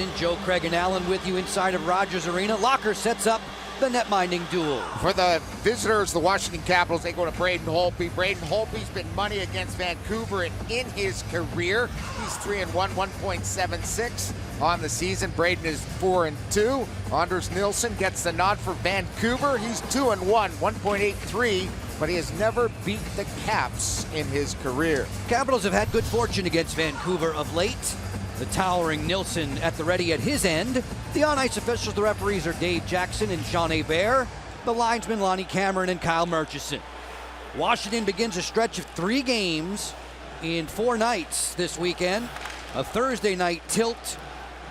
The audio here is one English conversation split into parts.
Washington. Joe, Craig, and Allen with you inside of Rogers Arena. Locker sets up the net-minding duel. For the visitors, the Washington Capitals, they go to Braden Holtby. Braden Holtby's been money against Vancouver in his career. He's 3-1, 1.76 on the season. Braden is 4-2. Anders Nilsson gets the nod for Vancouver. He's 2-1, 1.83, but he has never beat the Caps in his career. Capitals have had good fortune against Vancouver of late. The towering Nilsson at the ready at his end. The on-ice officials, the referees, are Dave Jackson and Sean Hebert. The linesmen, Lonnie Cameron and Kyle Murchison. Washington begins a stretch of 3 games in 4 nights this weekend. A Thursday night tilt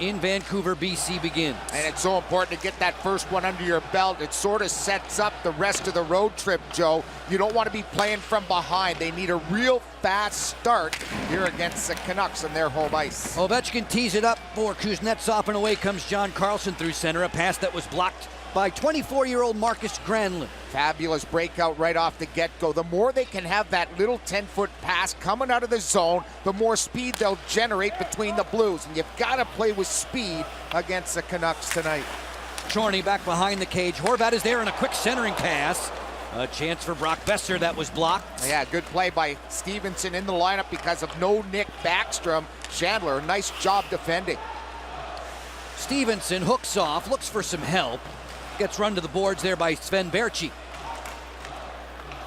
in Vancouver, BC begins. And it's so important to get that first one under your belt. It sort of sets up the rest of the road trip, Joe. You don't want to be playing from behind. They need a real fast start here against the Canucks on their home ice. Ovechkin tees it up for Kuznetsov, and away comes John Carlson through center. A pass that was blocked by 24-year-old Marcus Granlund. Fabulous breakout right off the get-go. The more they can have that little 10-foot pass coming out of the zone, the more speed they'll generate between the Blues. And you've got to play with speed against the Canucks tonight. Chorney back behind the cage. Horvat is there and a quick centering pass. A chance for Brock Besser that was blocked. Yeah, good play by Stevenson in the lineup because of no Nick Backstrom. Chandler, nice job defending. Stevenson hooks off, looks for some help. Gets run to the boards there by Sven Berchi.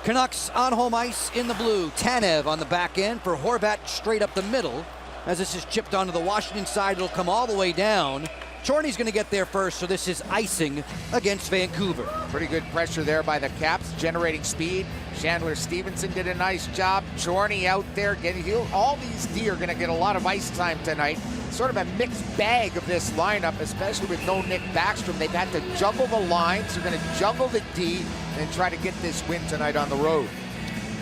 Canucks on home ice in the blue. Tanev on the back end for Horvat straight up the middle. As this is chipped onto the Washington side, it'll come all the way down. Chorney's going to get there first, so this is icing against Vancouver. Pretty good pressure there by the Caps, generating speed. Chandler Stevenson did a nice job. Chorney out there getting healed. All these D are going to get a lot of ice time tonight. Sort of a mixed bag of this lineup, especially with no Nick Backstrom. They've had to juggle the lines. They're going to juggle the D and try to get this win tonight on the road.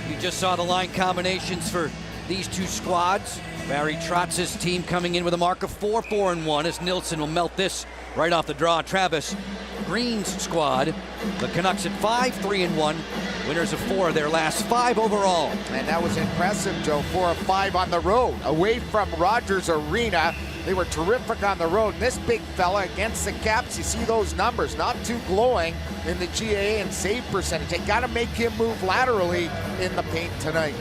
You just saw the line combinations for these two squads. Barry Trotz's team coming in with a mark of 4-4-1 as Nilsson will melt this right off the draw. Travis Green's squad, the Canucks at 5-3-1, winners of 4 of their last 5 overall. And that was impressive, Joe. 4 of 5 on the road, away from Rogers Arena. They were terrific on the road. And this big fella against the Caps, you see those numbers, not too glowing in the GAA and save percentage. They got to make him move laterally in the paint tonight.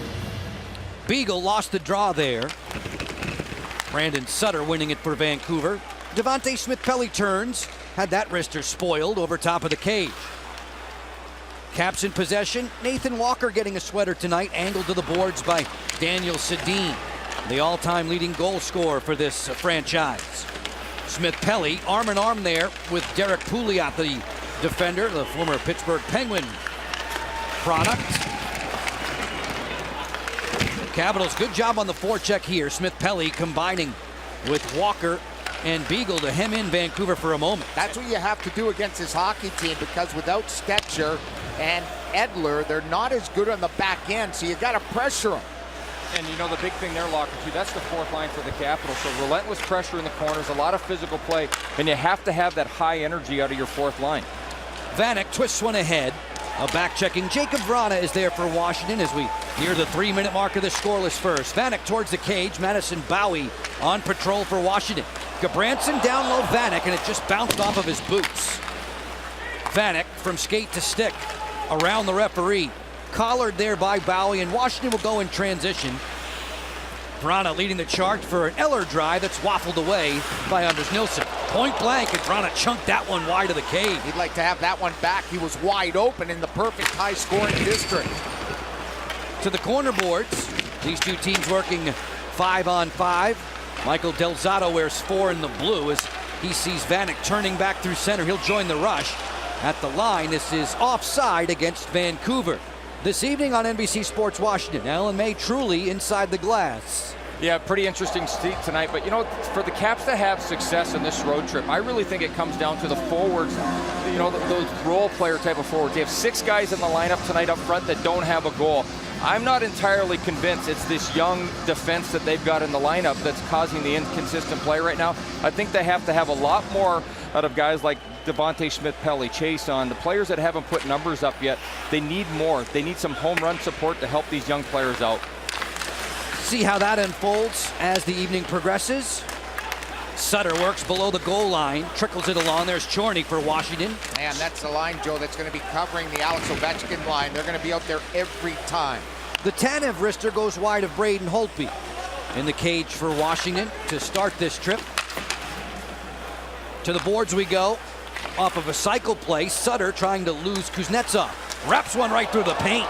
Beagle lost the draw there. Brandon Sutter winning it for Vancouver. Devontae Smith-Pelly turns, had that wrister spoiled over top of the cage. Caps in possession. Nathan Walker getting a sweater tonight, angled to the boards by Daniel Sedin, the all-time leading goal scorer for this franchise. Smith-Pelly arm in arm there with Derek Pouliot, the defender, the former Pittsburgh Penguin product. Capitals, good job on the forecheck here. Smith-Pelly combining with Walker and Beagle to hem in Vancouver for a moment. That's what you have to do against this hockey team, because without Stetcher and Edler, they're not as good on the back end, so you got to pressure them. And you know the big thing there, Locker, too, that's the 4th line for the Capitals. So relentless pressure in the corners, a lot of physical play, and you have to have that high energy out of your 4th line. Vanek twists one ahead. A back-checking Jacob Vrana is there for Washington as we near the 3-minute mark of the scoreless first. Vanek towards the cage. Madison Bowie on patrol for Washington. Gabranson down low Vanek, and it just bounced off of his boots. Vanek from skate to stick around the referee. Collared there by Bowie, and Washington will go in transition. Vrana leading the charge for an Eller drive that's waffled away by Anders Nilsson. Point blank, and Vrana chunked that one wide of the cage. He'd like to have that one back. He was wide open in the perfect high-scoring district. To the corner boards, these two teams working 5-on-5. Michael Del Zotto wears 4 in the blue as he sees Vanek turning back through center. He'll join the rush. At the line, this is offside against Vancouver. This evening on NBC Sports Washington, Alan May truly inside the glass. Yeah, pretty interesting seat tonight. But, you know, for the Caps to have success in this road trip, I really think it comes down to the forwards, you know, those role player type of forwards. They have 6 guys in the lineup tonight up front that don't have a goal. I'm not entirely convinced it's this young defense that they've got in the lineup that's causing the inconsistent play right now. I think they have to have a lot more out of guys like Devontae Smith-Pelly, Chase on, the players that haven't put numbers up yet. They need more. They need some home run support to help these young players out. See how that unfolds as the evening progresses. Sutter works below the goal line, trickles it along. There's Chorny for Washington. And that's the line, Joe, that's going to be covering the Alex Ovechkin line. They're going to be out there every time. The Tanev wrister goes wide of Braden Holtby. In the cage for Washington to start this trip. To the boards we go. Off of a cycle play, Sutter trying to lose Kuznetsov. Wraps one right through the paint.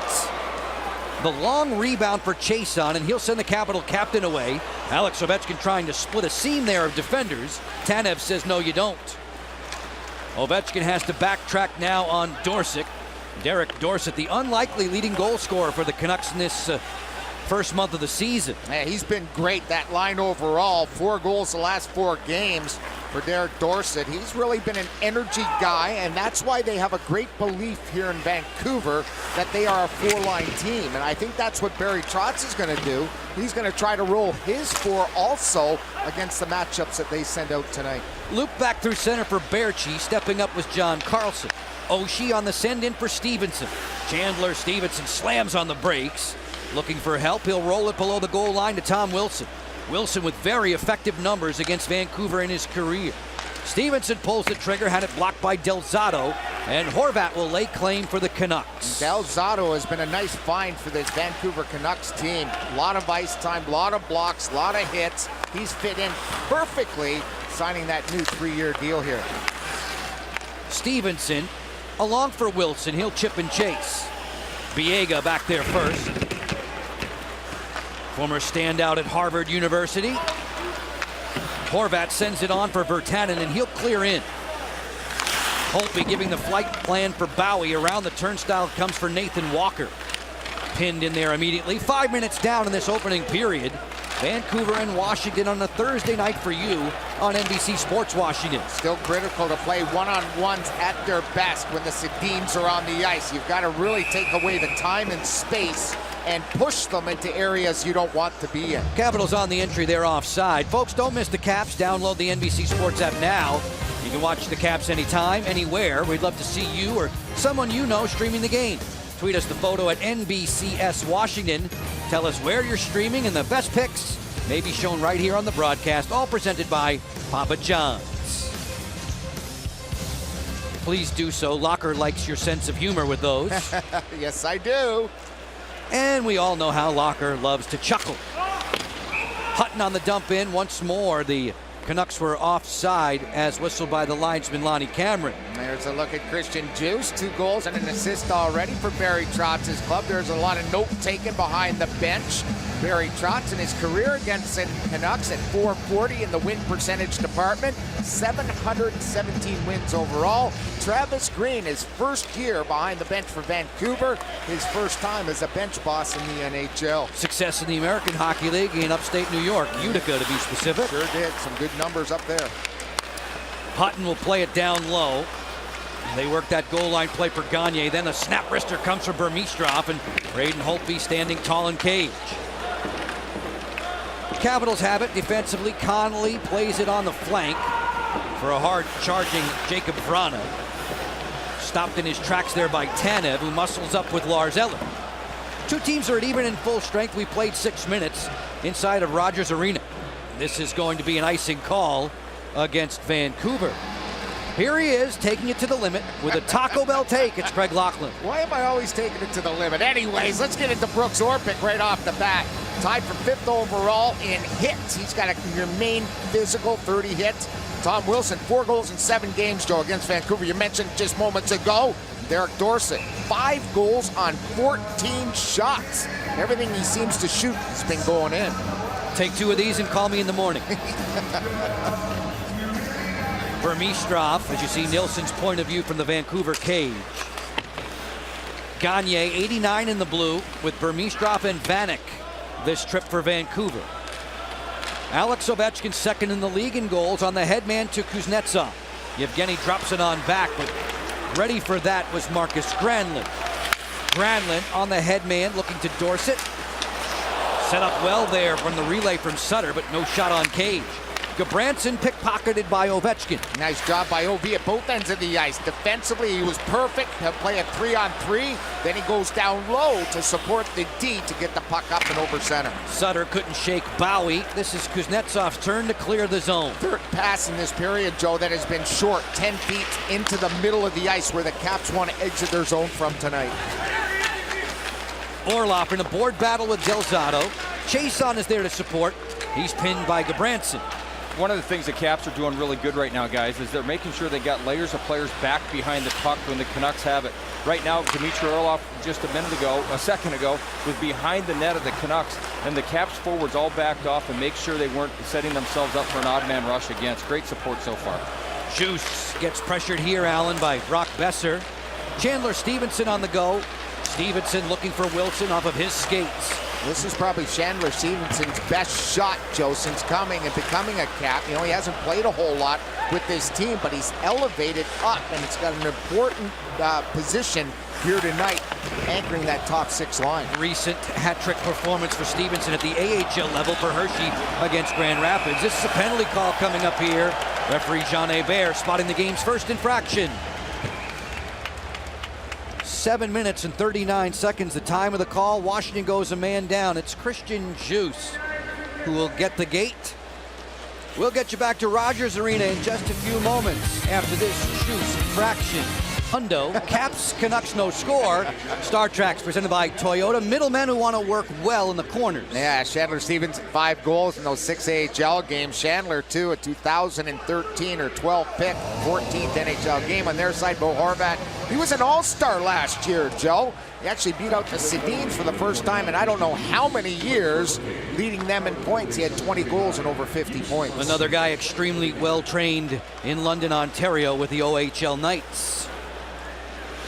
The long rebound for Chason, and he'll send the Capital captain away. Alex Ovechkin trying to split a seam there of defenders. Tanev says, no, you don't. Ovechkin has to backtrack now on Dorsett. Derek Dorsett, the unlikely leading goal scorer for the Canucks in this first month of the season. Man, he's been great. That line overall, 4 goals the last 4 games for Derek Dorsett. He's really been an energy guy, and that's why they have a great belief here in Vancouver that they are a 4-line team. And I think that's what Barry Trotz is going to do. He's going to try to roll his 4 also against the matchups that they send out tonight. Loop back through center for Berchi. Stepping up was John Carlson. Oshie on the send-in for Stevenson. Chandler Stevenson slams on the brakes. Looking for help, he'll roll it below the goal line to Tom Wilson. Wilson with very effective numbers against Vancouver in his career. Stevenson pulls the trigger, had it blocked by Del Zotto, and Horvat will lay claim for the Canucks. Del Zotto has been a nice find for this Vancouver Canucks team. A lot of ice time, a lot of blocks, a lot of hits. He's fit in perfectly, signing that new 3-year deal here. Stevenson along for Wilson. He'll chip and chase. Biega back there first. Former standout at Harvard University. Horvat sends it on for Virtanen, and he'll clear in. Holtby giving the flight plan for Bowie. Around the turnstile comes for Nathan Walker. Pinned in there immediately. 5 minutes down in this opening period. Vancouver and Washington on a Thursday night for you on NBC Sports Washington. Still critical to play one-on-ones at their best when the Sedins are on the ice. You've got to really take away the time and space and push them into areas you don't want to be in. Capitals on the entry, they're offside. Folks, don't miss the Caps. Download the NBC Sports app now. You can watch the Caps anytime, anywhere. We'd love to see you or someone you know streaming the game. Tweet us the photo at NBCS Washington. Tell us where you're streaming, and the best picks may be shown right here on the broadcast, all presented by Papa John's. Please do so. Locker likes your sense of humor with those. Yes, I do. And we all know how Locker loves to chuckle. Hutton on the dump in once more. The Canucks were offside as whistled by the linesman Lonnie Cameron. There's a look at Christian Juice. 2 goals and an assist already for Barry Trotz's club. There's a lot of note taken behind the bench. Barry Trotz in his career against the Canucks at .440 in the win percentage department. 717 wins overall. Travis Green, his first year behind the bench for Vancouver. His first time as a bench boss in the NHL. Success in the American Hockey League in upstate New York, Utica to be specific. Sure did. Some good numbers up there. Hutton will play it down low. They work that goal line play for Gagne. Then a snap wrister comes from Burmistrov, and Braden Holtby standing tall in cage. Capitals have it defensively. Connolly plays it on the flank for a hard charging Jacob Vrana. Stopped in his tracks there by Tanev, who muscles up with Lars Eller. 2 teams are at even in full strength. We played 6 minutes inside of Rogers Arena. This is going to be an icing call against Vancouver. Here he is, taking it to the limit with a Taco Bell take. It's Craig Laughlin. Why am I always taking it to the limit? Anyways, let's get into Brooks Orpik right off the bat. Tied for 5th overall in hits. He's got to remain physical, 30 hits. Tom Wilson, 4 goals in 7 games, Joe, against Vancouver. You mentioned just moments ago, Derek Dorsett, 5 goals on 14 shots. Everything he seems to shoot has been going in. Take 2 of these and call me in the morning. Burmistrov, as you see Nilsson's point of view from the Vancouver cage. Gagne, 89 in the blue, with Burmistrov and Vanek this trip for Vancouver. Alex Ovechkin second in the league in goals on the headman to Kuznetsov. Yevgeny drops it on back, but ready for that was Marcus Granlund. Granlund on the headman looking to Dorsett. Set up well there from the relay from Sutter, but no shot on cage. Gabranson pickpocketed by Ovechkin. Nice job by OV at both ends of the ice. Defensively, he was perfect. He'll play a 3-on-3. Then he goes down low to support the D to get the puck up and over center. Sutter couldn't shake Bowie. This is Kuznetsov's turn to clear the zone. Third pass in this period, Joe, that has been short, 10 feet into the middle of the ice where the Caps want to exit their zone from tonight. Orlov in a board battle with Del Zotto. Chason is there to support. He's pinned by Gabranson. One of the things the Caps are doing really good right now, guys, is they're making sure they got layers of players back behind the puck when the Canucks have it. Right now, Dmitry Orlov, just a second ago, was behind the net of the Canucks, and the Caps forwards all backed off and make sure they weren't setting themselves up for an odd man rush against. Great support so far. Juice gets pressured here, Allen, by Brock Besser. Chandler Stevenson on the go. Stevenson looking for Wilson off of his skates. This is probably Chandler Stevenson's best shot, Joe, since coming and becoming a Cap. You know, he hasn't played a whole lot with this team, but he's elevated up, and it's got an important position here tonight, anchoring that top six line. Recent hat-trick performance for Stevenson at the AHL level for Hershey against Grand Rapids. This is a penalty call coming up here. Referee Jean Hebert spotting the game's first infraction. 7 minutes and 39 seconds, the time of the call. Washington goes a man down. It's Christian Juice who will get the gate. We'll get you back to Rogers Arena in just a few moments after this Juice infraction. Hundo, Caps, Canucks, no score. Star Treks presented by Toyota. Middlemen who want to work well in the corners. Yeah, Chandler Stevenson, 5 goals in those 6 AHL games. Chandler, too, a 2013 or 12 pick, 14th NHL game. On their side, Bo Horvat, he was an all-star last year, Joe. He actually beat out the Sedins for the first time in I don't know how many years, leading them in points. He had 20 goals and over 50 points. Another guy extremely well-trained in London, Ontario with the OHL Knights.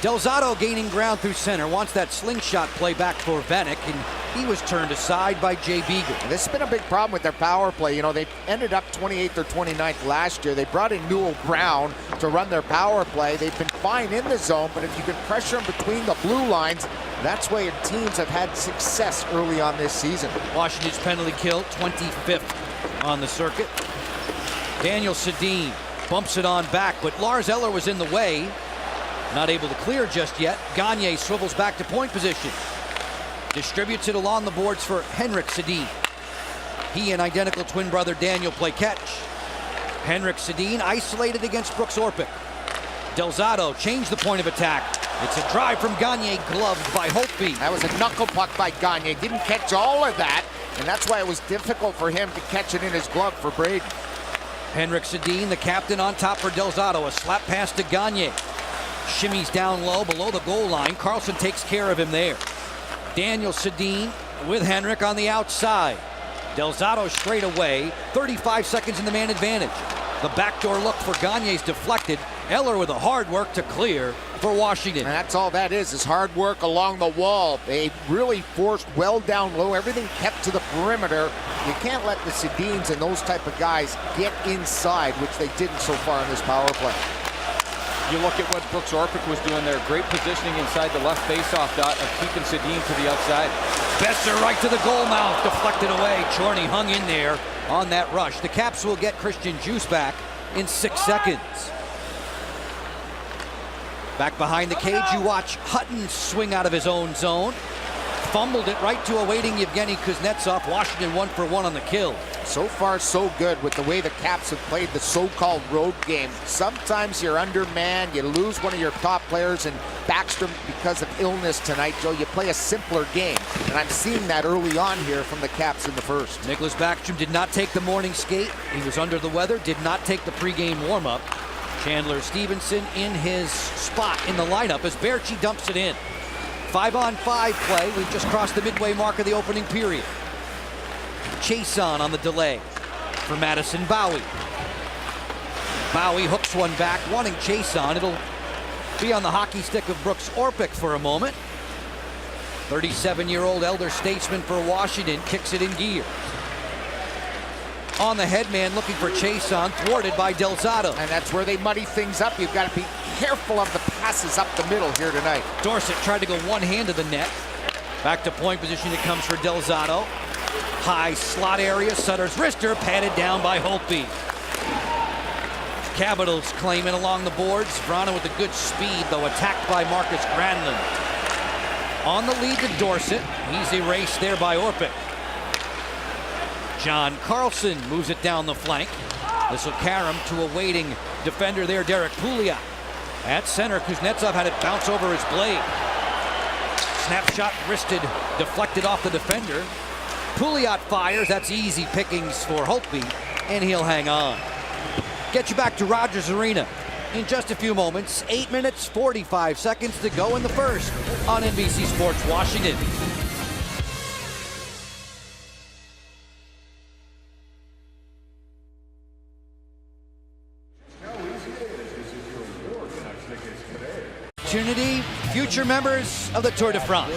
Del Zotto gaining ground through center, wants that slingshot play back for Vanek, and he was turned aside by Jay Beagle. This has been a big problem with their power play. You know, they ended up 28th or 29th last year. They brought in Newell Brown to run their power play. They've been fine in the zone, but if you can pressure them between the blue lines, that's where teams have had success early on this season. Washington's penalty kill, 25th on the circuit. Daniel Sedin bumps it on back, but Lars Eller was in the way. Not able to clear just yet. Gagne swivels back to point position. Distributes it along the boards for Henrik Sedin. He and identical twin brother Daniel play catch. Henrik Sedin isolated against Brooks Orpik. Del Zotto changed the point of attack. It's a drive from Gagne, gloved by Holtby. That was a knuckle puck by Gagne. Didn't catch all of that, and that's why it was difficult for him to catch it in his glove for Braden. Henrik Sedin, the captain, on top for Del Zotto. A slap pass to Gagne. Shimmies down low below the goal line. Carlson takes care of him there. Daniel Sedin with Henrik on the outside. Del Zotto straight away. 35 seconds in the man advantage. The backdoor look for Gagne's deflected. Eller with a hard work to clear for Washington. And that's all that is hard work along the wall. They really forced well down low. Everything kept to the perimeter. You can't let the Sedins and those type of guys get inside, which they didn't so far in this power play. You look at what Brooks Orpik was doing there. Great positioning inside the left faceoff dot of keeping Sedin to the outside. Besser right to the goal mouth, deflected away. Chorney hung in there on that rush. The Caps will get Christian Juice back in 6 seconds. Back behind the cage, you watch Hutton swing out of his own zone. Fumbled it right to a waiting Yevgeny Kuznetsov. Washington 1 for 1 on the kill. So far, so good with the way the Caps have played the so-called road game. Sometimes you're undermanned, you lose one of your top players, and Backstrom, because of illness tonight, Joe, you play a simpler game. And I'm seeing that early on here from the Caps in the first. Nicholas Backstrom did not take the morning skate. He was under the weather, did not take the pregame warm-up. Chandler Stevenson in his spot in the lineup as Berchi dumps it in. 5-on-5 play. We've just crossed the midway mark of the opening period. Chason on the delay for Madison Bowie. Bowie hooks one back, wanting Chason. It'll be on the hockey stick of Brooks Orpik for a moment. 37-year-old elder statesman for Washington kicks it in gear. On the headman looking for Chason, thwarted by Del Zotto. And that's where they muddy things up. You've got to be careful of the passes up the middle here tonight. Dorsett tried to go one hand to the net. Back to point position it comes for Del Zotto. High slot area, Sutter's wrister patted down by Holtby. Capitals claiming along the boards. Vrana with a good speed, though attacked by Marcus Granlund. On the lead to Dorsett. He's erased there by Orpik. John Carlson moves it down the flank. This will carry him to a waiting defender there, Derek Pouliot. At center, Kuznetsov had it bounce over his blade. Snapshot wristed, deflected off the defender. Pouliot fires. That's easy pickings for Holtby, and he'll hang on. Get you back to Rogers Arena in just a few moments. 8 minutes, 45 seconds to go in the first on NBC Sports Washington. Opportunity, future members of the Tour de France.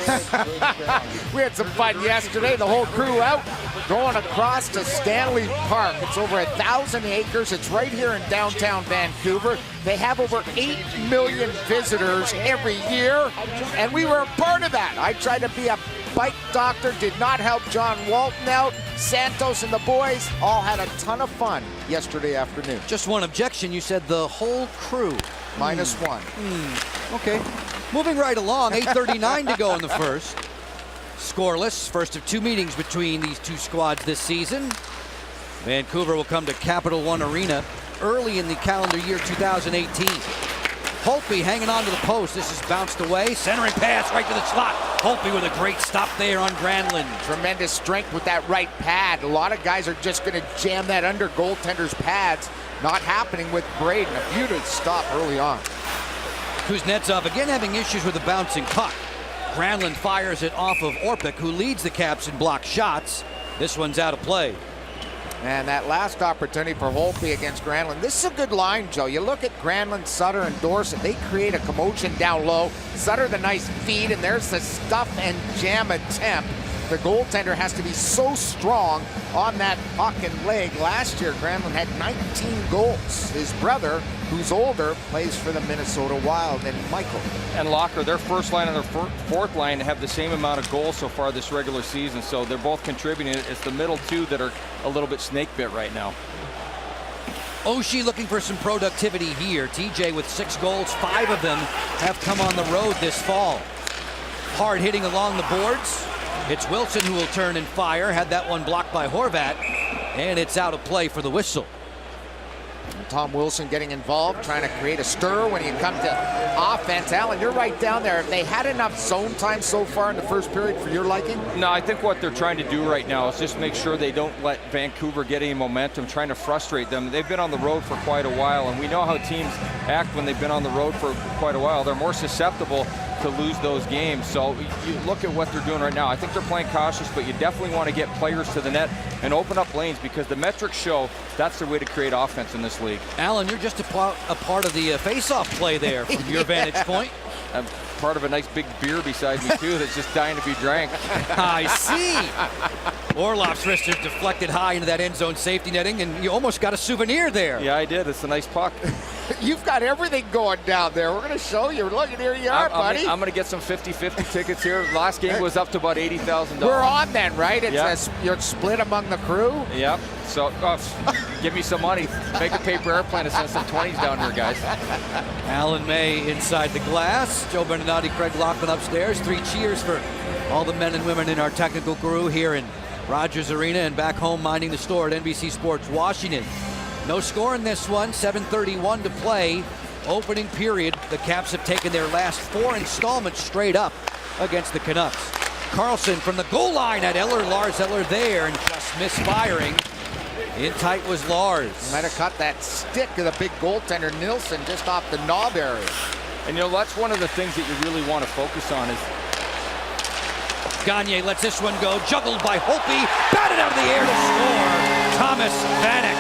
We had some fun yesterday. The whole crew out going across to Stanley Park. It's over 1,000 acres. It's right here in downtown Vancouver. They have over 8 million visitors every year, and we were a part of that. I tried to be a bike doctor, did not help John Walton out. Santos and the boys all had a ton of fun yesterday afternoon. Just one objection. You said the whole crew. -1. Okay. Moving right along, 8:39 to go in the first. Scoreless, first of two meetings between these two squads this season. Vancouver will come to Capital One Arena early in the calendar year 2018. Holtby hanging on to the post. This is bounced away. Centering pass right to the slot. Holtby with a great stop there on Granlund. Tremendous strength with that right pad. A lot of guys are just going to jam that under goaltender's pads. Not happening with Braden. A beautiful stop early on. Kuznetsov again having issues with the bouncing puck. Granlund fires it off of Orpik, who leads the Caps in blocked shots. This one's out of play. And that last opportunity for Holtby against Granlund. This is a good line, Joe. You look at Granlund, Sutter, and Dorsett. They create a commotion down low. Sutter the nice feed, and there's the stuff and jam attempt. The goaltender has to be so strong on that puck and leg. Last year, Granlund had 19 goals. His brother, who's older, plays for the Minnesota Wild, and Michael. And Locker, their first line and their fourth line have the same amount of goals so far this regular season, so they're both contributing. It's the middle two that are a little bit snake bit right now. Oshie looking for some productivity here. TJ with 6 goals, 5 of them have come on the road this fall. Hard hitting along the boards. It's Wilson who will turn and fire. Had that one blocked by Horvat, and it's out of play for the whistle. And Tom Wilson getting involved, trying to create a stir when you come to offense. Alan, you're right down there. Have they had enough zone time so far in the first period for your liking? No, I think what they're trying to do right now is just make sure they don't let Vancouver get any momentum, trying to frustrate them. They've been on the road for quite a while, and we know how teams act when they've been on the road for quite a while. They're more susceptible to lose those games. So you look at what they're doing right now. I think they're playing cautious, but you definitely want to get players to the net and open up lanes, because the metrics show that's the way to create offense in this league. Alan, you're just a part of the face-off play there from your vantage point. I'm part of a nice big beer beside me too that's just dying to be drank. I see. Orlov's wrist is deflected high into that end zone safety netting, and you almost got a souvenir there. Yeah, I did. It's a nice puck. You've got everything going down there. We're going to show you. Look, here you are, buddy. I'm going to get some 50-50 tickets here. Last game was up to about $80,000. We're on then, right? It's you're split among the crew? Yep. So give me some money. Make a paper airplane and send some 20s down here, guys. Alan May inside the glass. Joe Bernardotti, Craig Laughlin upstairs. 3 cheers for all the men and women in our technical crew here in Rogers Arena and back home minding the store at NBC Sports Washington. No score in this one, 7:31 to play. Opening period, the Caps have taken their last 4 installments straight up against the Canucks. Carlson from the goal line at Eller, Lars Eller there, and just misfiring. In tight was Lars. Might have cut that stick of the big goaltender Nilsson just off the knob area. And you know, that's one of the things that you really want to focus on is Gagne lets this one go, juggled by Holtby, batted out of the air to score. Thomas Vanek.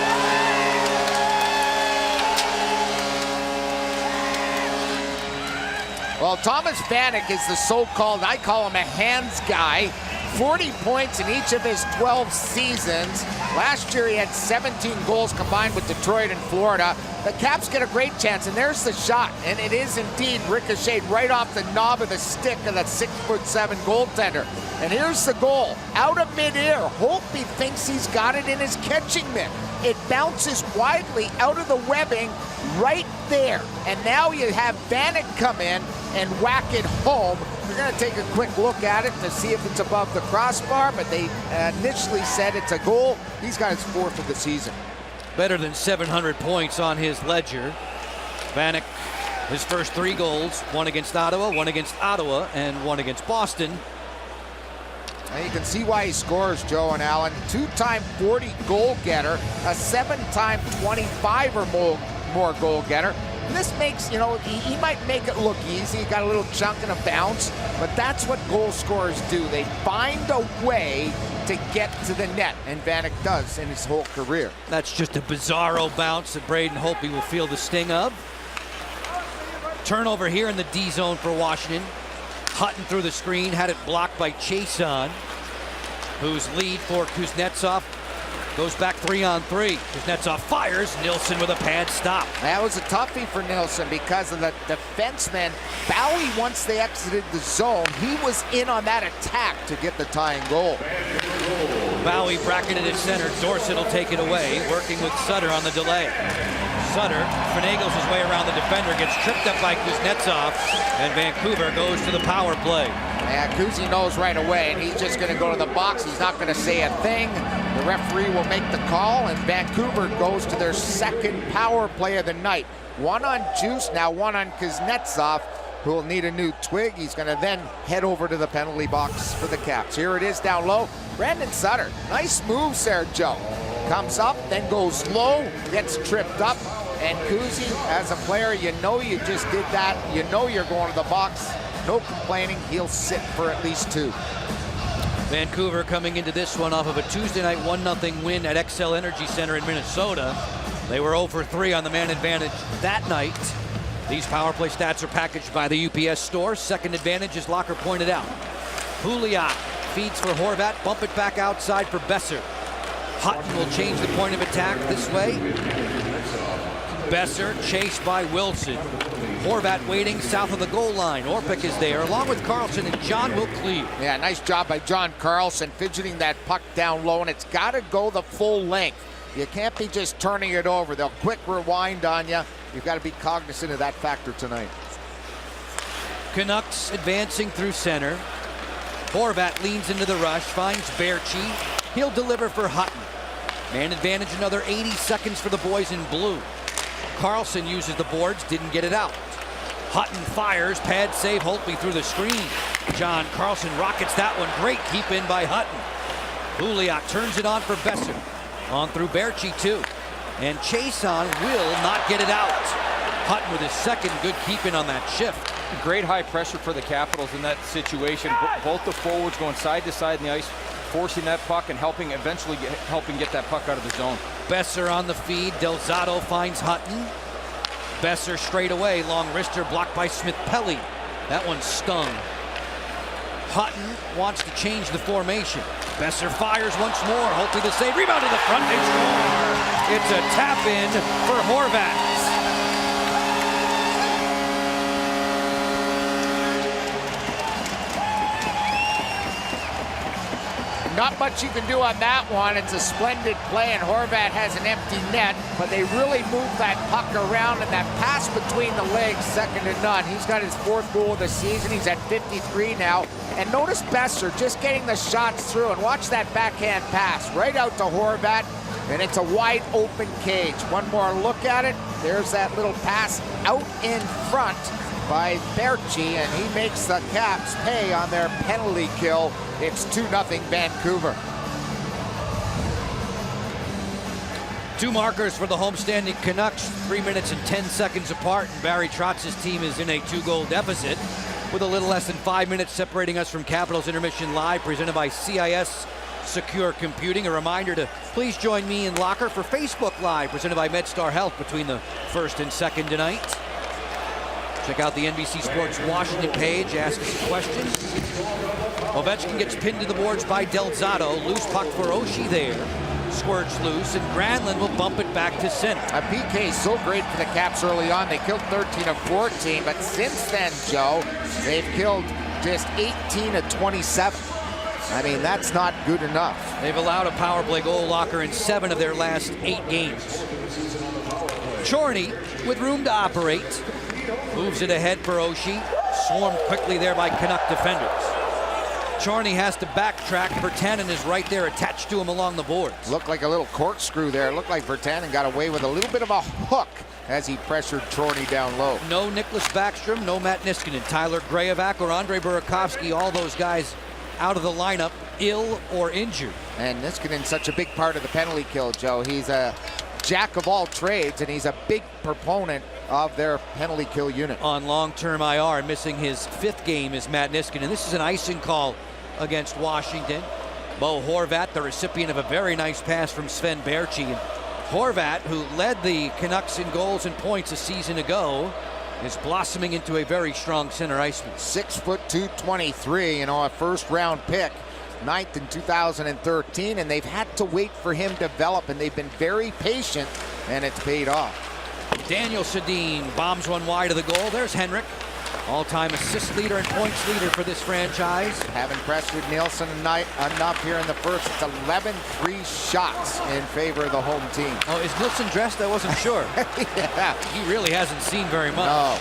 Well, Thomas Vanek is the so-called, I call him a hands guy, 40 points in each of his 12 seasons. Last year he had 17 goals combined with Detroit and Florida. The Caps get a great chance, and there's the shot, and it is indeed ricocheted right off the knob of the stick of that 6'7" goaltender. And here's the goal. Out of midair, Holtby thinks he's got it in his catching mitt. It bounces widely out of the webbing right there. And now you have Vanek come in and whack it home. We're going to take a quick look at it to see if it's above the crossbar, but they initially said it's a goal. He's got his 4th of the season. Better than 700 points on his ledger. Vanek, his first 3 goals, 1 against Ottawa, 1 against Ottawa, and 1 against Boston. And you can see why he scores, Joe and Alan. 2-time 40 goal getter, a 7-time 25 or more goal getter. And this makes, you know, he might make it look easy. He got a little chunk and a bounce, but that's what goal scorers do. They find a way to get to the net, and Vanek does in his whole career. That's just a bizarro bounce that Braden Holtby will feel the sting of. Turnover here in the D zone for Washington. Hutton through the screen, had it blocked by Chason, whose lead for Kuznetsov goes back 3-on-3. Kuznetsov fires, Nilsson with a pad stop. That was a toughie for Nilsson because of the defenseman. Bowie, once they exited the zone, he was in on that attack to get the tying goal. Bowie bracketed at center. Dorsett will take it away, working with Sutter on the delay. Sutter finagles his way around the defender, gets tripped up by Kuznetsov, and Vancouver goes to the power play. Yeah, Kuzi knows right away, and he's just going to go to the box. He's not going to say a thing. The referee will make the call, and Vancouver goes to their 2nd power play of the night. 1 on Juice, now 1 on Kuznetsov, who will need a new twig. He's going to then head over to the penalty box for the Caps. Here it is down low. Brandon Sutter, nice moves there, Joe. Comes up, then goes low, gets tripped up. And Kuzi, as a player, you know you just did that. You know you're going to the box. No complaining. He'll sit for at least 2. Vancouver coming into this one off of a Tuesday night 1-0 win at XL Energy Center in Minnesota. They were 0 for 3 on the man advantage that night. These power play stats are packaged by the UPS store. Second advantage, as Locker pointed out. Pouliot feeds for Horvat. Bump it back outside for Besser. Hutton will change the point of attack this way. Besser chased by Wilson. Horvat waiting south of the goal line. Orpik is there along with Carlson, and John will clear. Yeah, nice job by John Carlson fidgeting that puck down low, and it's got to go the full length. You can't be just turning it over. They'll quick rewind on you. You've got to be cognizant of that factor tonight. Canucks advancing through center. Horvat leans into the rush, finds Berchi. He'll deliver for Hutton. Man advantage, another 80 seconds for the boys in blue. Carlson uses the boards, didn't get it out. Hutton fires, pad save, Holtby through the screen. John Carlson rockets that one, great keep in by Hutton. Pouliot turns it on for Besser. On through Berchi too. And Chason will not get it out. Hutton with his 2nd good keep in on that shift. Great high pressure for the Capitals in that situation. Both the forwards going side to side in the ice, forcing that puck and eventually helping get that puck out of the zone. Besser on the feed. Del Zotto finds Hutton. Besser straight away. Long wrister blocked by Smith-Pelly. That one stung. Hutton wants to change the formation. Besser fires once more. Holtby the save. Rebound to the front. They score. It's a tap in for Horvat. Not much you can do on that one. It's a splendid play, and Horvat has an empty net, but they really move that puck around, and that pass between the legs, 2nd to none. He's got his 4th goal of the season. He's at 53 now. And notice Besser just getting the shots through, and watch that backhand pass right out to Horvat, and it's a wide open cage. One more look at it. There's that little pass out in front by Berchi, and he makes the Caps pay on their penalty kill. It's 2-0 Vancouver. 2 markers for the homestanding Canucks, 3 minutes and 10 seconds apart, and Barry Trotz's team is in a 2-goal deficit with a little less than 5 minutes separating us from Capitals Intermission Live, presented by CIS Secure Computing. A reminder to please join me in Locker for Facebook Live, presented by MedStar Health, between the 1st and 2nd tonight. Check out the NBC Sports Washington page, ask us a question. Ovechkin gets pinned to the boards by Delzato. Loose puck for Oshie there. Squirts loose, and Granlund will bump it back to center. A PK is so great for the Caps early on. They killed 13 of 14, but since then, Joe, they've killed just 18 of 27. I mean, that's not good enough. They've allowed a power play goal locker in 7 of their last 8 games. Chorney, with room to operate, moves it ahead for Oshie. Swarmed quickly there by Canuck defenders. Chorney has to backtrack. Virtanen is right there attached to him along the boards. Looked like a little corkscrew there. Looked like Virtanen got away with a little bit of a hook as he pressured Chorney down low. No Nicholas Backstrom, no Matt Niskanen. Tyler Grayevac or Andre Burakovsky, all those guys out of the lineup, ill or injured. And Niskanen's such a big part of the penalty kill, Joe. He's a jack of all trades, and he's a big proponent of their penalty kill unit. On long-term IR, missing his 5th game is Matt Niskanen. This is an icing call against Washington. Bo Horvat, the recipient of a very nice pass from Sven Berchi. And Horvat, who led the Canucks in goals and points a season ago, is blossoming into a very strong center iceman. 6'2", 223, a first-round pick. 9th in 2013, and they've had to wait for him to develop, and they've been very patient, and it's paid off. Daniel Sedin bombs one wide of the goal. There's Henrik, all-time assist leader and points leader for this franchise. Haven't pressured Nielsen enough here in the first. It's 11-3 shots in favor of the home team. Oh, is Nielsen dressed? I wasn't sure. Yeah. He really hasn't seen very much. No.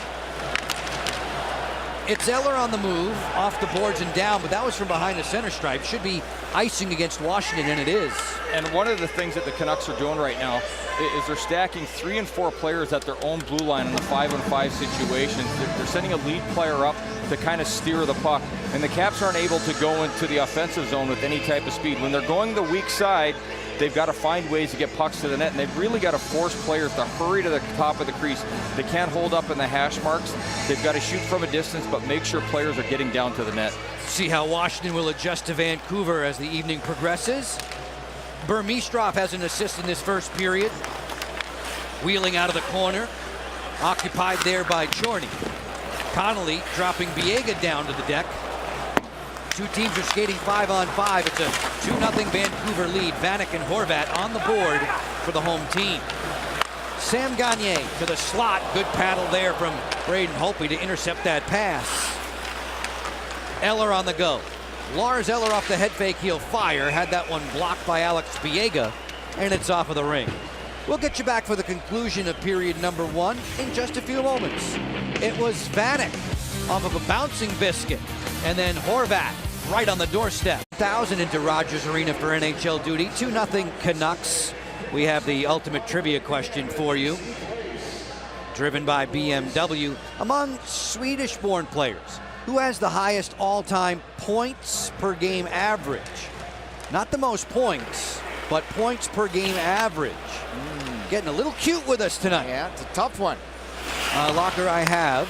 It's Eller on the move, off the boards and down, but that was from behind the center stripe. Should be icing against Washington, and it is. And one of the things that the Canucks are doing right now is they're stacking 3 and 4 players at their own blue line in the 5-on-5 situations. They're sending a lead player up to kind of steer the puck. And the Caps aren't able to go into the offensive zone with any type of speed. When they're going the weak side, they've got to find ways to get pucks to the net, and they've really got to force players to hurry to the top of the crease. They can't hold up in the hash marks. They've got to shoot from a distance, but make sure players are getting down to the net. See how Washington will adjust to Vancouver as the evening progresses. Burmistrov has an assist in this first period. Wheeling out of the corner. Occupied there by Chorney. Connolly dropping Biega down to the deck. Two teams are skating 5-on-5. It's a 2-0 Vancouver lead. Vanek and Horvat on the board for the home team. Sam Gagner to the slot. Good paddle there from Braden Holtby to intercept that pass. Eller on the go. Lars Eller off the head fake. He'll fire. Had that one blocked by Alex Biega, and it's off of the ring. We'll get you back for the conclusion of period number 1 in just a few moments. It was Vanek off of a bouncing biscuit, and then Horvat right on the doorstep. 1,000 into Rogers Arena for NHL duty. 2-0 Canucks. We have the ultimate trivia question for you. Driven by BMW. Among Swedish-born players, who has the highest all-time points per game average? Not the most points, but points per game average. Getting a little cute with us tonight. Yeah, it's a tough one. Locker, I have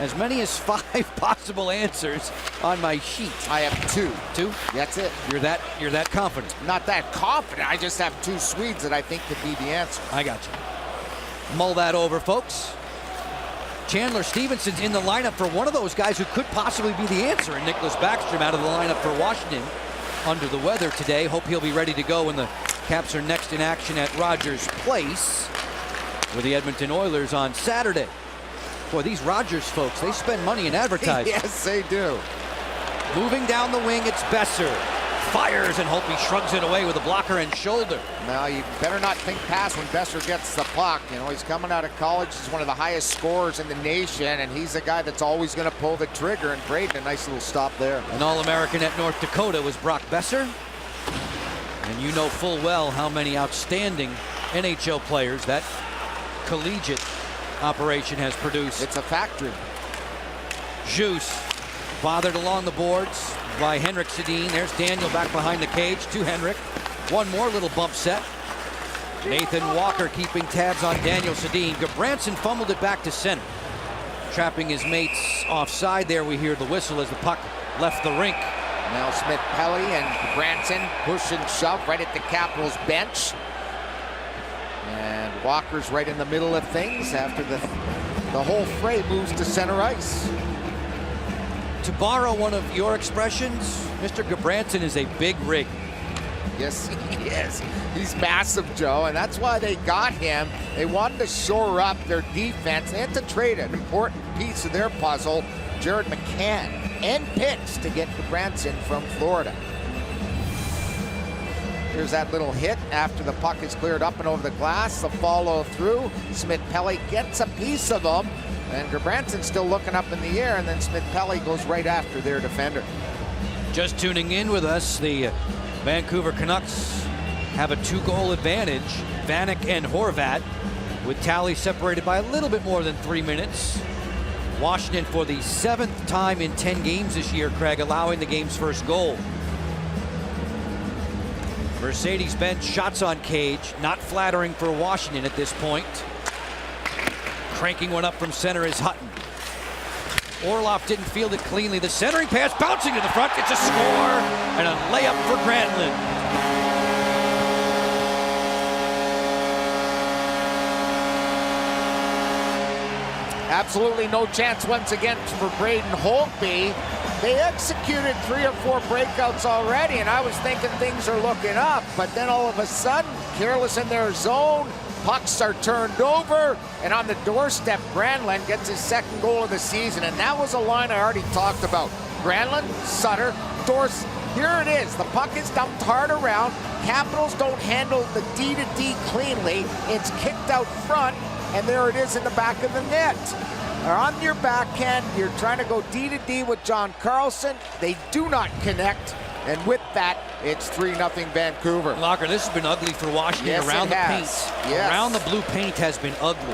as many as 5 possible answers on my sheet. I have 2. 2? That's it. You're that confident. Not that confident. I just have 2 Swedes that I think could be the answer. I got you. Mull that over, folks. Chandler Stevenson's in the lineup for one of those guys who could possibly be the answer, and Nicholas Backstrom out of the lineup for Washington. Under the weather today. Hope he'll be ready to go when the Caps are next in action at Rogers Place with the Edmonton Oilers on Saturday. Boy, these Rogers folks, they spend money in advertising. Yes, they do. Moving down the wing, it's Besser. Fires, and Holtby shrugs it away with a blocker and shoulder. Now, you better not think pass when Besser gets the puck. He's coming out of college. He's one of the highest scorers in the nation, and he's a guy that's always going to pull the trigger. And Braden, a nice little stop there. An All-American at North Dakota was Brock Besser. And you know full well how many outstanding NHL players that collegiate operation has produced. It's a factory. Juice bothered along the boards by Henrik Sedin. There's Daniel back behind the cage to Henrik. One more little bump set. Nathan Walker keeping tabs on Daniel Sedin. Gabranson fumbled it back to center. Trapping his mates offside there. We hear the whistle as the puck left the rink. Now Smith-Pelly and Branson push and shove right at the Capitals bench. And Walker's right in the middle of things after the whole fray moves to center ice. To borrow one of your expressions, Mr. Gabranson is a big rig. Yes, he is. He's massive, Joe, and that's why they got him. They wanted to shore up their defense. They had to trade an important piece of their puzzle, Jared McCann, and picks to get Gabranson from Florida. Here's that little hit after the puck is cleared up and over the glass. The follow through. Smith-Pelly gets a piece of him, and Gabranson still looking up in the air, and then Smith-Pelly goes right after their defender. Just tuning in with us, the Vancouver Canucks have a 2-goal advantage. Vanek and Horvat, with tally separated by a little bit more than 3 minutes. Washington, for the 7th time in 10 games this year, Craig, allowing the game's first goal. Mercedes-Benz shots on cage, not flattering for Washington at this point. Cranking one up from center is Hutton. Orlov didn't field it cleanly. The centering pass bouncing to the front. It's a score and a layup for Granlund. Absolutely no chance once again for Braden Holtby. They executed 3 or 4 breakouts already, and I was thinking things are looking up, but then all of a sudden, careless in their zone, pucks are turned over, and on the doorstep, Granlund gets his 2nd goal of the season, and that was a line I already talked about. Granlund, Sutter, Dorsey. Here it is. The puck is dumped hard around. Capitals don't handle the D-to-D cleanly. It's kicked out front, and there it is in the back of the net. On your backhand, you're trying to go D-to-D with John Carlson. They do not connect, and with that, it's 3-0 Vancouver. Locker, this has been ugly for Washington. Yes, around the paint. Yes. Around the blue paint has been ugly.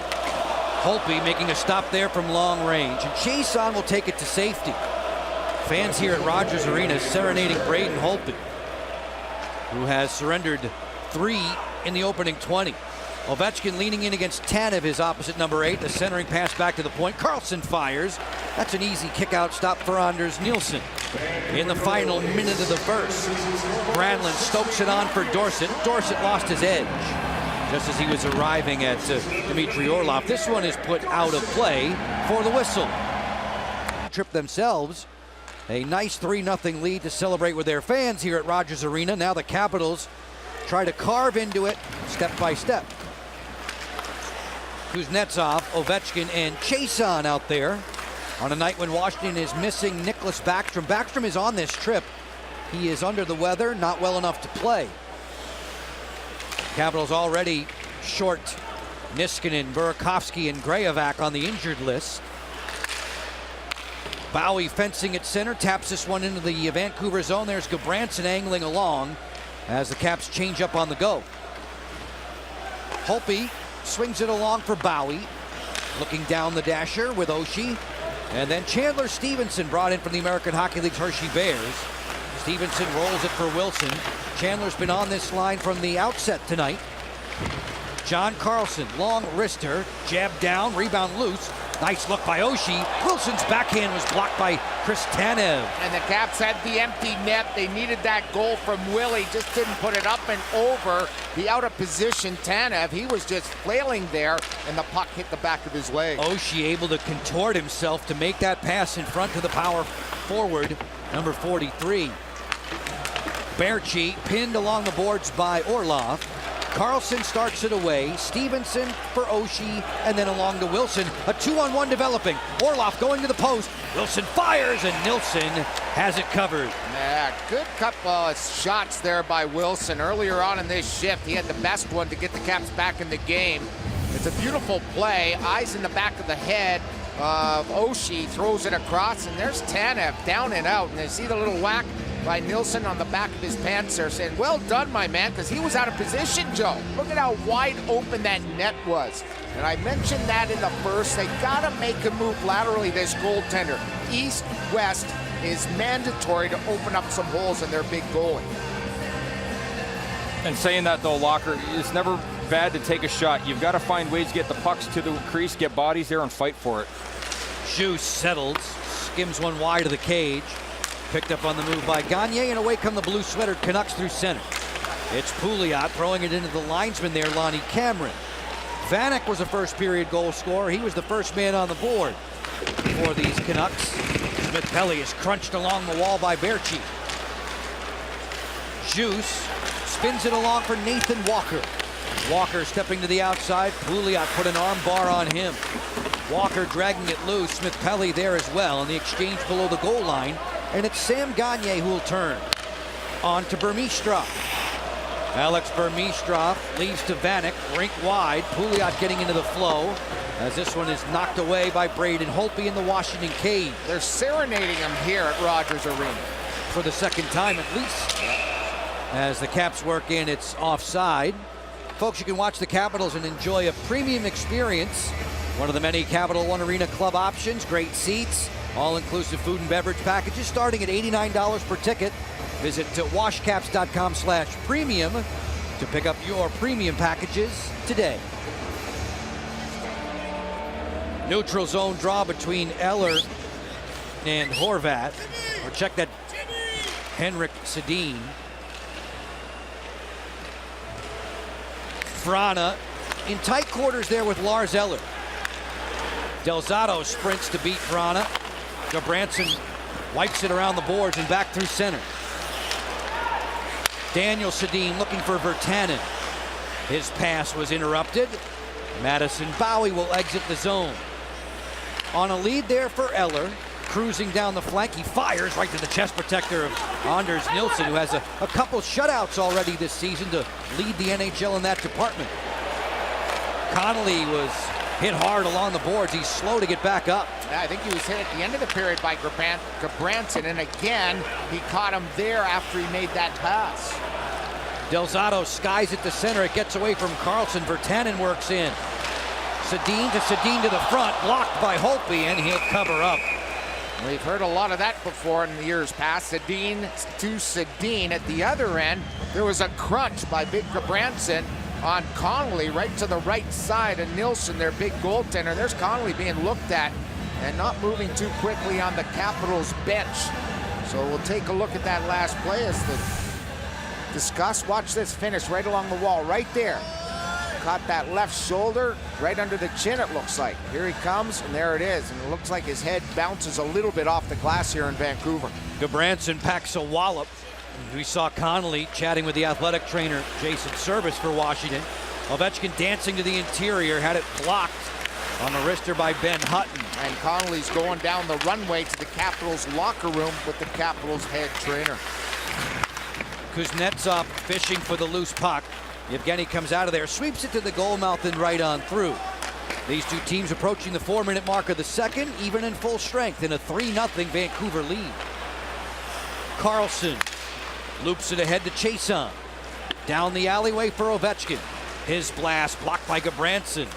Holtby making a stop there from long range, and Chason will take it to safety. Fans here at Rogers Arena serenading Braden Holtby, who has surrendered 3 in the opening 20. Ovechkin leaning in against Tanev, his opposite number 8. The centering pass back to the point. Carlson fires. That's an easy kick-out stop for Anders Nielsen. In the final minute of the first, Granlund stokes it on for Dorsett. Dorsett lost his edge just as he was arriving at Dmitry Orlov. This one is put out of play for the whistle. Trip themselves. A nice 3-0 lead to celebrate with their fans here at Rogers Arena. Now the Capitals try to carve into it step by step. Kuznetsov, Ovechkin, and Chason out there on a night when Washington is missing Nicholas Backstrom. Backstrom is on this trip. He is under the weather, not well enough to play. Capitals already short Niskanen, Burakovsky, and Grayovac on the injured list. Bowie fencing at center, taps this one into the Vancouver zone. There's Gabranson angling along as the Caps change up on the go. Holtby swings it along for Bowie, looking down the dasher with Oshie, and then Chandler Stevenson brought in from the American Hockey League's Hershey Bears. Stevenson rolls it for Wilson. Chandler's been on this line from the outset tonight. John Carlson, long wrister, jab down, rebound loose. Nice look by Oshie. Wilson's backhand was blocked by Chris Tanev. And the Caps had the empty net. They needed that goal from Willie. Just didn't put it up and over the out of position Tanev. He was just flailing there, and the puck hit the back of his leg. Oshie able to contort himself to make that pass in front to the power forward, number 43. Berchi pinned along the boards by Orlov. Carlson starts it away. Stevenson for Oshie, and then along to Wilson. A 2-on-1 developing. Orlov going to the post. Wilson fires, and Nilsson has it covered. Yeah, good couple of shots there by Wilson. Earlier on in this shift, he had the best one to get the Caps back in the game. It's a beautiful play. Eyes in the back of the head of Oshie, throws it across, and there's Tanev down and out. And you see the little whack by Nilsson on the back of his pants there, saying, well done, my man, because he was out of position, Joe. Look at how wide open that net was. And I mentioned that in the first. They got to make a move laterally, this goaltender. East-west is mandatory to open up some holes in their big goalie. And saying that, though, Locker, it's never bad to take a shot. You've got to find ways to get the pucks to the crease, get bodies there, and fight for it. Juice settles, skims one wide of the cage. Picked up on the move by Gagne, and away come the blue sweatered Canucks through center. It's Pouliot throwing it into the linesman there, Lonnie Cameron. Vanek was a first period goal scorer. He was the first man on the board for these Canucks. Smith-Pelly is crunched along the wall by Berchi. Juice spins it along for Nathan Walker. Walker stepping to the outside. Pouliot put an arm bar on him. Walker dragging it loose. Smith-Pelly there as well in the exchange below the goal line. And it's Sam Gagner who will turn. On to Burmistrov. Alex Burmistrov leaves to Vanek. Rink wide. Pouliot getting into the flow as this one is knocked away by Braden Holtby in the Washington cage. They're serenading him here at Rogers Arena. For the second time at least. As the Caps work in, it's offside. Folks, you can watch the Capitals and enjoy a premium experience. One of the many Capital One Arena Club options. Great seats, all-inclusive food and beverage packages starting at $89 per ticket. Visit washcaps.com/premium to pick up your premium packages today. Neutral zone draw between Eller and Horvat. Or check that, Henrik Sedin. Vrana in tight quarters there with Lars Eller. Delzato sprints to beat Vrana. Gabranson wipes it around the boards and back through center. Daniel Sedin looking for Virtanen. His pass was interrupted. Madison Bowie will exit the zone. On a lead there for Eller. Cruising down the flank, he fires right to the chest protector of Anders Nilsson, who has a couple shutouts already this season to lead the NHL in that department. Connolly was hit hard along the boards. He's slow to get back up. Yeah, I think he was hit at the end of the period by Gabranson, and again, he caught him there after he made that pass. Delzato skies it to center. It gets away from Carlson. Virtanen works in. Sedin to the front, blocked by Holtby, and he'll cover up. We've heard a lot of that before in the years past. Sedin to Sedin. At the other end, there was a crunch by Big Gabranson on Connolly right to the right side of Nilsson, their big goaltender. There's Connolly being looked at and not moving too quickly on the Capitals bench. So we'll take a look at that last play as the discuss. Watch this finish right along the wall, right there. Caught that left shoulder right under the chin, it looks like. Here he comes, and there it is. And it looks like his head bounces a little bit off the glass here in Vancouver. Gabranson packs a wallop. We saw Connolly chatting with the athletic trainer Jason Service for Washington. Ovechkin dancing to the interior, had it blocked on the wrister by Ben Hutton. And Connolly's going down the runway to the Capitals locker room with the Capitals head trainer. Kuznetsov fishing for the loose puck. Yevgeny comes out of there, sweeps it to the goal mouth and right on through. These two teams approaching the 4-minute mark of the second, even in full strength in a 3-0 Vancouver lead. Carlson loops it ahead to Chason. Down the alleyway for Ovechkin. His blast blocked by Gabranson.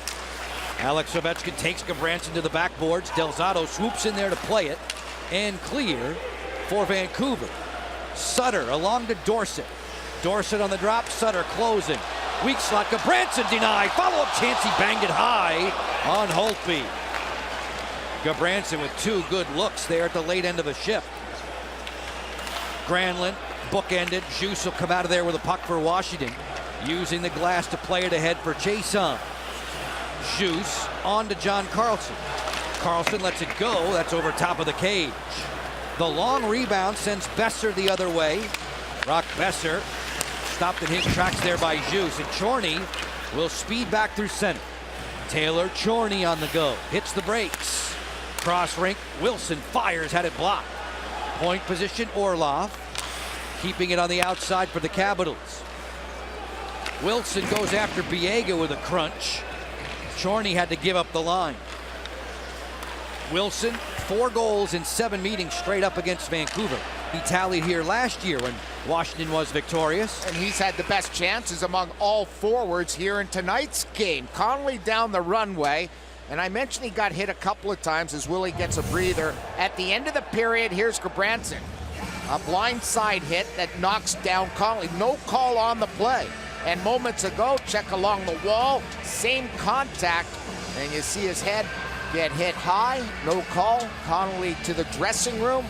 Alex Ovechkin takes Gabranson to the backboards. Delzato swoops in there to play it and clear for Vancouver. Sutter along to Dorsett. Dorsett on the drop, Sutter closing. Weak slot, Gabranson denied. Follow-up chance, he banged it high on Holtby. Gabranson with two good looks there at the late end of a shift. Granlund bookended. Juice will come out of there with a puck for Washington. Using the glass to play it ahead for Chason. Juice on to John Carlson. Carlson lets it go. That's over top of the cage. The long rebound sends Besser the other way. Brock Besser stopped in his tracks there by Juice, and Chorney will speed back through center. Taylor Chorney on the go, hits the brakes. Cross rink, Wilson fires, had it blocked. Point position, Orlov, keeping it on the outside for the Capitals. Wilson goes after Biega with a crunch. Chorney had to give up the line. Wilson, 4 goals in 7 meetings straight up against Vancouver. He tallied here last year when Washington was victorious. And he's had the best chances among all forwards here in tonight's game. Connolly down the runway. And I mentioned he got hit a couple of times as Willie gets a breather. At the end of the period, here's Gabranson. A blindside hit that knocks down Connolly. No call on the play. And moments ago, check along the wall, same contact. And you see his head get hit high. No call. Connolly to the dressing room.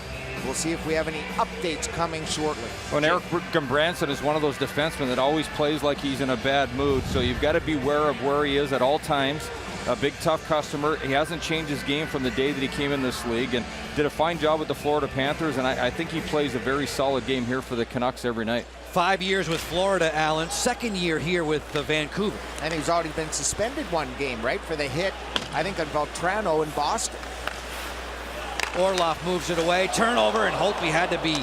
We'll see if we have any updates coming shortly. Well, Eric Gabranson is one of those defensemen that always plays like he's in a bad mood, so you've got to be aware of where he is at all times. A big, tough customer. He hasn't changed his game from the day that he came in this league and did a fine job with the Florida Panthers, and I think he plays a very solid game here for the Canucks every night. 5 years with Florida, Allen. Second year here with Vancouver. And he's already been suspended one game, right, for the hit, I think, on Beltrano in Boston. Orloff moves it away. Turnover, and Holtby had to be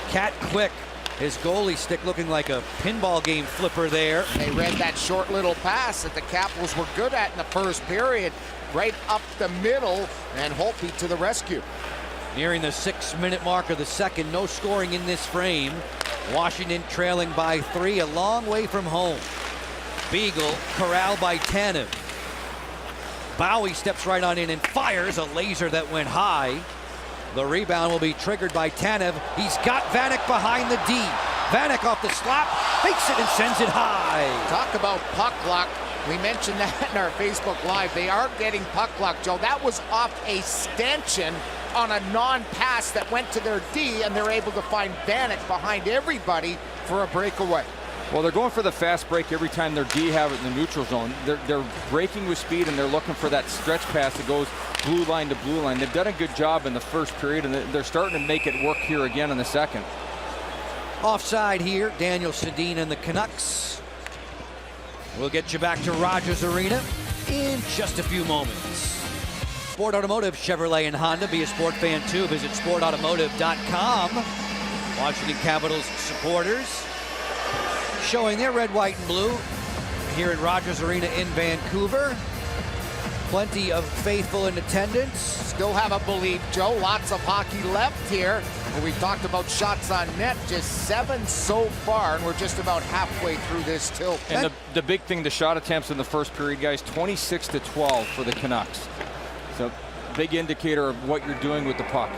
cat quick. His goalie stick looking like a pinball game flipper there. They read that short little pass that the Capitals were good at in the first period, right up the middle, and Holtby to the rescue. Nearing the 6-minute mark of the second, no scoring in this frame. Washington trailing by 3, a long way from home. Beagle corralled by Tanev. Bowie steps right on in and fires a laser that went high. The rebound will be triggered by Tanev. He's got Vanek behind the D. Vanek off the slap, fakes it and sends it high. Talk about puck luck. We mentioned that in our Facebook Live. They are getting puck luck, Joe. That was off a stanchion on a non-pass that went to their D, and they're able to find Vanek behind everybody for a breakaway. Well, they're going for the fast break every time their D have it in the neutral zone. They're breaking with speed, and they're looking for that stretch pass that goes blue line to blue line. They've done a good job in the first period, and they're starting to make it work here again in the second. Offside here, Daniel Sedin and the Canucks. We'll get you back to Rogers Arena in just a few moments. Sport Automotive, Chevrolet and Honda. Be a sport fan too. Visit sportautomotive.com. Washington Capitals supporters showing their red, white, and blue here at Rogers Arena in Vancouver. Plenty of faithful in attendance. Still haven't believed, Joe. Lots of hockey left here. And we talked about shots on net, just 7 so far, and we're just about halfway through this tilt. And the big thing, the shot attempts in the first period, guys, 26-12 for the Canucks. So big indicator of what you're doing with the puck.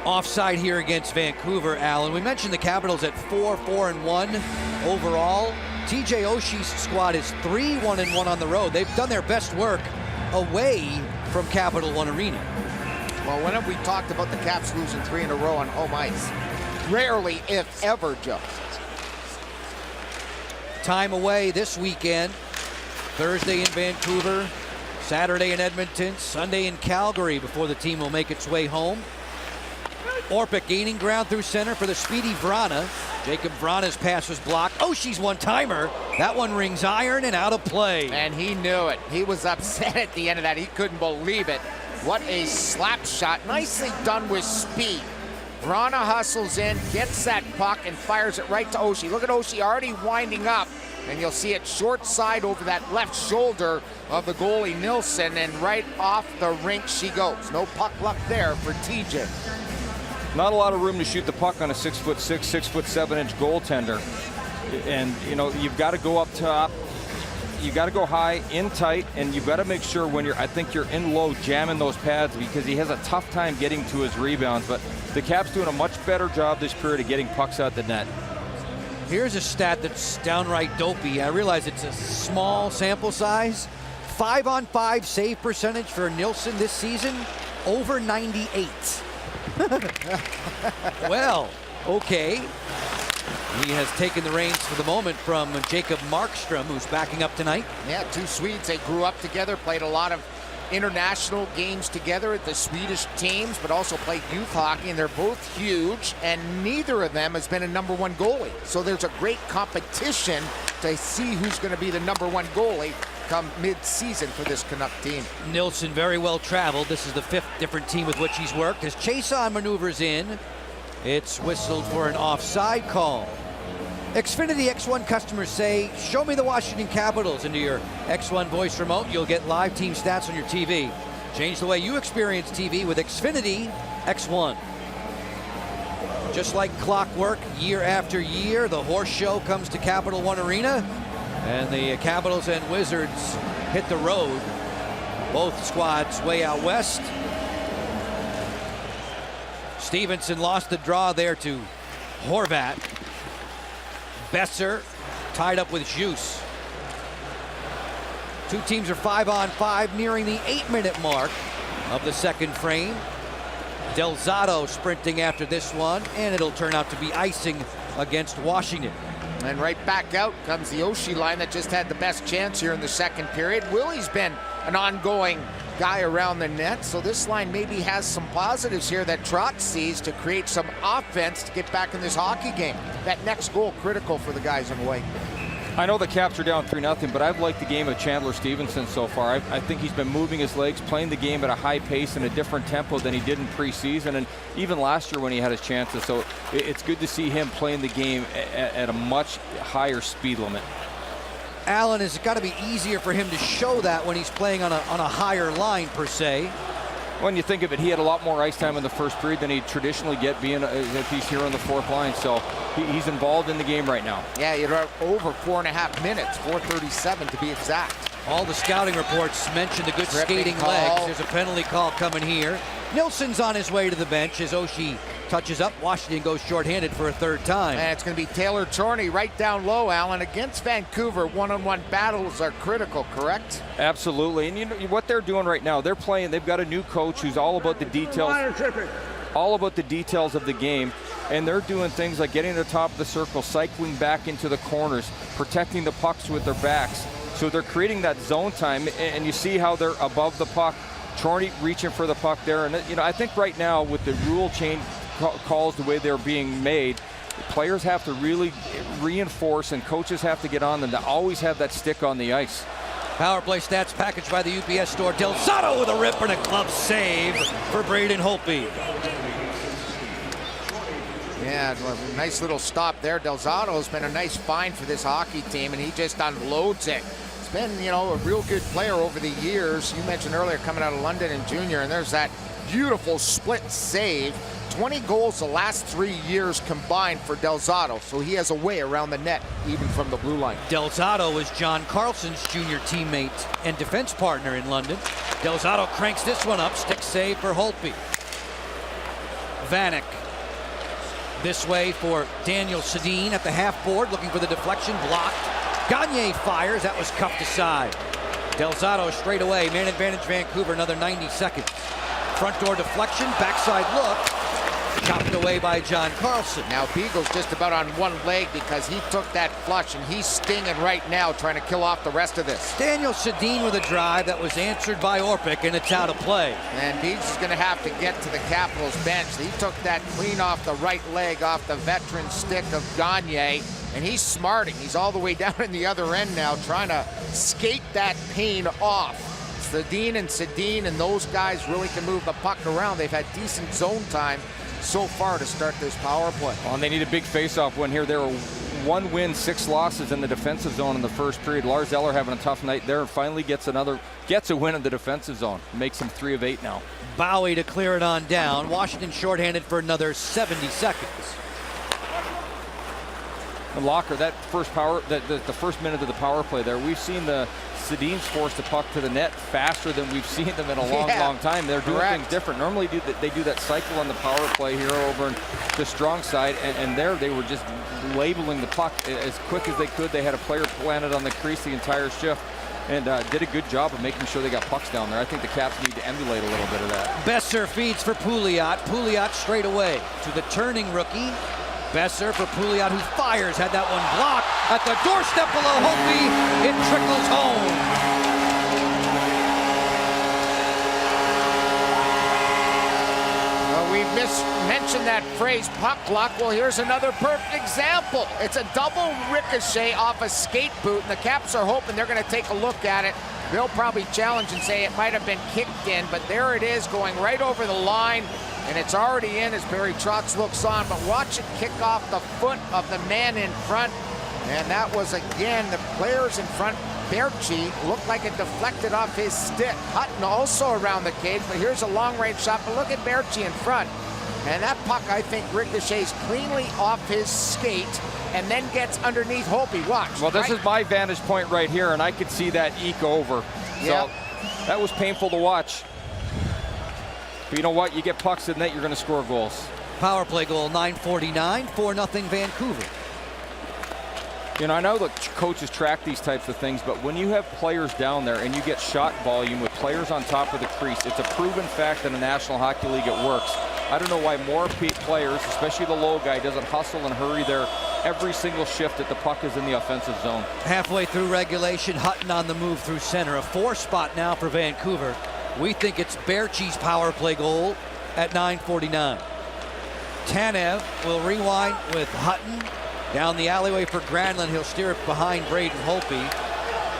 Offside here against Vancouver, Allen. We mentioned the Capitals at 4-4-1 overall. TJ Oshie's squad is 3-1-1 on the road. They've done their best work away from Capital One Arena. Well, when have we talked about the Caps losing 3 in a row on home ice? Rarely, if ever, Joe. Time away this weekend. Thursday in Vancouver, Saturday in Edmonton, Sunday in Calgary before the team will make its way home. Orpik gaining ground through center for the speedy Vrana. Jacob Vrana's pass was blocked. Oshie's one-timer. That one rings iron and out of play. And he knew it. He was upset at the end of that. He couldn't believe it. What a slap shot. Nicely done with speed. Vrana hustles in, gets that puck, and fires it right to Oshie. Look at Oshie already winding up. And you'll see it short side over that left shoulder of the goalie Nilsson, and right off the rink she goes. No puck luck there for TJ. Not a lot of room to shoot the puck on a 6'6", 6'7" goaltender. And, you know, you've got to go up top. You got to go high, in tight, and you've got to make sure when I think you're in low, jamming those pads, because he has a tough time getting to his rebounds. But the Caps doing a much better job this period of getting pucks out the net. Here's a stat that's downright dopey. I realize it's a small sample size. 5-on-5 save percentage for Nilsson this season, over 98. Well, okay. He has taken the reins for the moment from Jacob Markstrom, who's backing up tonight. Yeah, 2 Swedes. They grew up together, played a lot of international games together at the Swedish teams, but also played youth hockey, and they're both huge, and neither of them has been a #1 goalie. So there's a great competition to see who's going to be the #1 goalie come mid-season for this Canuck team. Nilsson very well traveled. This is the 5th different team with which he's worked. As Chason maneuvers in, it's whistled for an offside call. Xfinity X1 customers say, show me the Washington Capitals into your X1 voice remote. You'll get live team stats on your TV. Change the way you experience TV with Xfinity X1. Just like clockwork, year after year, the horse show comes to Capital One Arena, and the Capitals and Wizards hit the road. Both squads way out west. Stevenson lost the draw there to Horvat. Besser tied up with Juice. Two teams are 5-on-5, nearing the 8-minute mark of the second frame. Del Zotto sprinting after this one, and it'll turn out to be icing against Washington. And right back out comes the Oshie line that just had the best chance here in the second period. Willie's been an ongoing guy around the net. So this line maybe has some positives here that Trotz sees to create some offense to get back in this hockey game. That next goal critical for the guys in white. I know the Caps are down 3-0, but I've liked the game of Chandler Stevenson so far. I think he's been moving his legs, playing the game at a high pace and a different tempo than he did in preseason, and even last year when he had his chances. So it's good to see him playing the game at a much higher speed limit. Allen, has got to be easier for him to show that when he's playing on a higher line, per se. When you think of it, he had a lot more ice time in the first period than he'd traditionally get being if he's here on the fourth line. So he's involved in the game right now. Yeah, you're over 4.5 minutes, 4:37 to be exact. All the scouting reports mention the good Tripping skating call. legs. There's a penalty call coming here. Nilsson's on his way to the bench as Oshie touches up. Washington goes shorthanded for a third time. And it's going to be Taylor Chorney right down low, Allen. Against Vancouver, one-on-one battles are critical, correct? Absolutely. And you know what they're doing right now, they're playing, they've got a new coach who's all about the details. All about the details of the game, and they're doing things like getting to the top of the circle, cycling back into the corners, protecting the pucks with their backs. So they're creating that zone time, and you see how they're above the puck. Chorney reaching for the puck there, and you know, I think right now with the rule change calls the way they're being made, players have to really reinforce and coaches have to get on them to always have that stick on the ice. Power play stats packaged by the UPS store. Del Zotto with a rip and a glove save for Braden Holtby. Yeah, nice little stop there. Del Zotto's been a nice find for this hockey team, and he just unloads it. He's been, you know, a real good player over the years. You mentioned earlier coming out of London and junior, and there's that beautiful split save. 20 goals the last 3 years combined for Del Zotto, so he has a way around the net, even from the blue line. Del Zotto was John Carlson's junior teammate and defense partner in London. Del Zotto cranks this one up, stick save for Holtby. Vanek this way for Daniel Sedin at the half board, looking for the deflection, blocked. Gagne fires, that was cuffed aside. Del Zotto straight away, man advantage Vancouver, another 90 seconds. Front door deflection, backside look, chopped away by John Carlson. Now Beagle's just about on one leg because he took that flush, and he's stinging right now trying to kill off the rest of this. Daniel Sedin with a drive that was answered by Orpik, and it's out of play. And Beagles is going to have to get to the Capitals bench. He took that clean off the right leg off the veteran stick of Gagne, and he's smarting. He's all the way down in the other end now trying to skate that pain off. Sedin and those guys really can move the puck around. They've had decent zone time so far to start this power play. Well, and they need a big face-off win here. There were 1 win, 6 losses in the defensive zone in the first period. Lars Eller having a tough night there and finally gets a win in the defensive zone. Makes him 3 of 8 now. Bowie to clear it on down. Washington shorthanded for another 70 seconds. And Locker, that first the first minute of the power play there, we've seen the Sedin's force the puck to the net faster than we've seen them in a long time. They're doing things different. Normally they do that cycle on the power play here over on the strong side, and there they were just labeling the puck as quick as they could. They had a player planted on the crease the entire shift and did a good job of making sure they got pucks down there. I think the Caps need to emulate a little bit of that. Besser feeds for Pouliot. Pouliot straight away to the turning rookie. Besser for Pouliot, who fires, had that one blocked at the doorstep below Holtby. It trickles home. Well, we've mentioned that phrase, puck luck. Well, here's another perfect example. It's a double ricochet off a skate boot, and the Caps are hoping they're going to take a look at it. They'll probably challenge and say it might have been kicked in, but there it is going right over the line. And it's already in as Barry Trotz looks on, but watch it kick off the foot of the man in front. And that was, again, the players in front. Berchi looked like it deflected off his stick. Hutton also around the cage, but here's a long-range shot. But look at Berchi in front. And that puck, I think, ricochets cleanly off his skate and then gets underneath Holtby. Watch. Well, this is my vantage point right here, and I could see that eke over. So that was painful to watch. But you know what? You get pucks in net, you're going to score goals. Power play goal, 9:49, 4-0 Vancouver. You know, I know that coaches track these types of things, but when you have players down there and you get shot volume with players on top of the crease, it's a proven fact in the National Hockey League it works. I don't know why more players, especially the low guy, doesn't hustle and hurry their every single shift that the puck is in the offensive zone. Halfway through regulation, Hutton on the move through center. A 4 spot now for Vancouver. We think it's Baertschi's power play goal at 9:49. Tanev will rewind with Hutton. Down the alleyway for Granlund. He'll steer it behind Braden Holtby.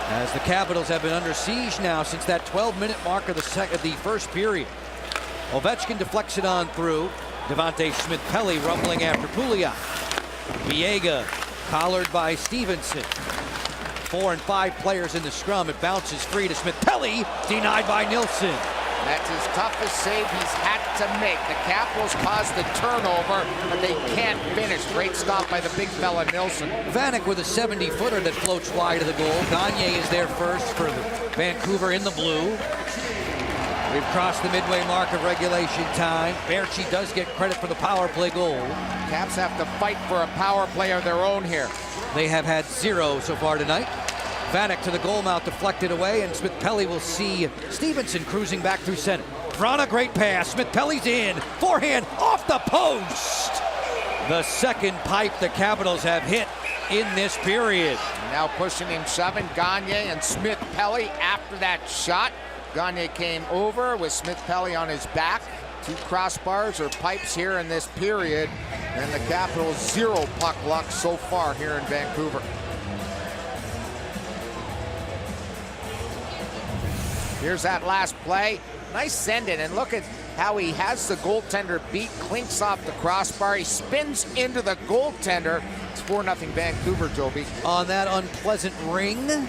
As the Capitals have been under siege now since that 12-minute mark of the first period. Ovechkin deflects it on through. Devontae Smith-Pelly rumbling after Pouliot. Biega collared by Stevenson. 4 and 5 players in the scrum. It bounces free to Smith-Pelly, denied by Nilsson. That's his toughest save he's had to make. The Capitals caused the turnover, but they can't finish. Great stop by the big fella Nilsson. Vanek with a 70-footer that floats wide of the goal. Gagne is there first for Vancouver in the blue. We've crossed the midway mark of regulation time. Baertschi does get credit for the power play goal. Caps have to fight for a power play of their own here. They have had 0 so far tonight. Vanek to the goal mouth, deflected away, and Smith-Pelly will see Stevenson cruising back through center. Vrana, great pass. Smith-Pelly's in. Forehand off the post. The second pipe the Capitals have hit in this period. Now pushing and shoving Gagne and Smith-Pelly after that shot. Gagne came over with Smith-Pelly on his back. 2 crossbars or pipes here in this period. And the Capitals 0 puck luck so far here in Vancouver. Here's that last play. Nice send-in, and look at how he has the goaltender beat, clinks off the crossbar. He spins into the goaltender. It's 4-0 Vancouver, Joby. On that unpleasant ring,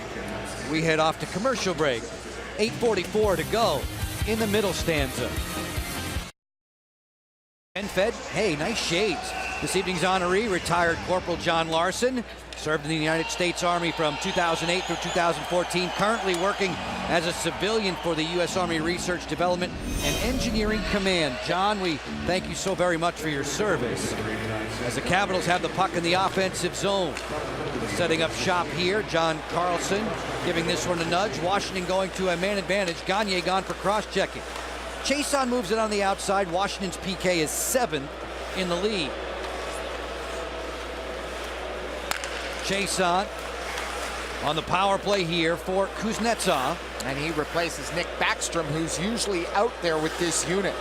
we head off to commercial break. 8:44 to go in the middle stanza. And fed, hey, nice shades. This evening's honoree, retired Corporal John Larson, served in the United States Army from 2008 through 2014, currently working as a civilian for the U.S. Army Research Development and Engineering Command. John, we thank you so very much for your service. As the Capitals have the puck in the offensive zone. Setting up shop here, John Carlson giving this one a nudge. Washington going to a man advantage. Gagne gone for cross-checking. Chason moves it on the outside. Washington's PK is 7th in the league. Chason on the power play here for Kuznetsov. And he replaces Nick Backstrom, who's usually out there with this unit.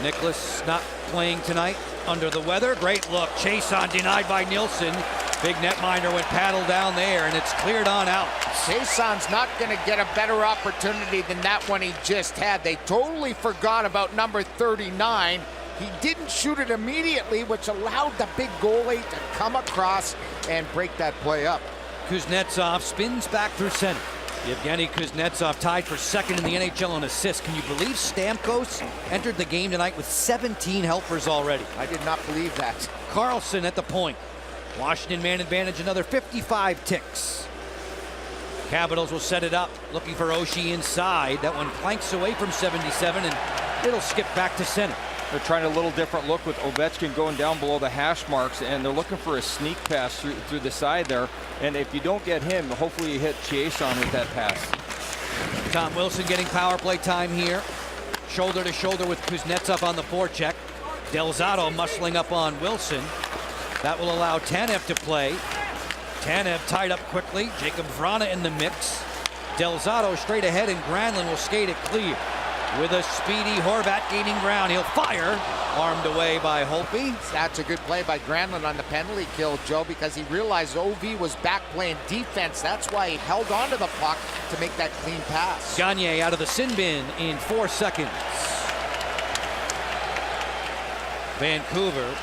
Nicholas not playing tonight, under the weather. Great look. Chason denied by Nilsson. Big netminder went paddle down there, and it's cleared on out. Chason's not going to get a better opportunity than that one he just had. They totally forgot about number 39. He didn't shoot it immediately, which allowed the big goalie to come across and break that play up. Kuznetsov spins back through center. Yevgeny Kuznetsov tied for 2nd in the NHL in assists. Can you believe Stamkos entered the game tonight with 17 helpers already? I did not believe that. Carlson at the point. Washington man advantage, another 55 ticks. Capitals will set it up, looking for Oshie inside. That one planks away from 77, and it'll skip back to center. They're trying a little different look with Ovechkin going down below the hash marks, and they're looking for a sneak pass through the side there. And if you don't get him, hopefully you hit Chiasson with that pass. Tom Wilson getting power play time here. Shoulder to shoulder with Kuznetsov on the forecheck. Delzato muscling up on Wilson. That will allow Tanev to play. Tanev tied up quickly. Jacob Vrana in the mix. Delzato straight ahead, and Granlund will skate it clear. With a speedy Horvat gaining ground, he'll fire. Armed away by Holtby. That's a good play by Granlund on the penalty kill, Joe, because he realized OV was back playing defense. That's why he held onto the puck to make that clean pass. Gagne out of the sin bin in 4 seconds. Vancouver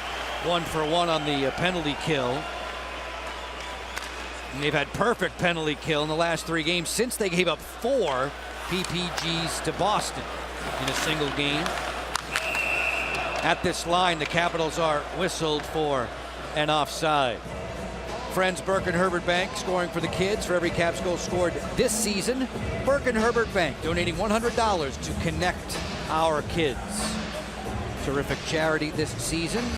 1 for 1 on the penalty kill. And they've had perfect penalty kill in the last 3 games since they gave up 4 PPGs to Boston in a single game. At this line, the Capitals are whistled for an offside. Friends Burke and Herbert Bank scoring for the kids. For every Caps goal scored this season, Burke and Herbert Bank donating $100 to connect our kids. Terrific charity this season.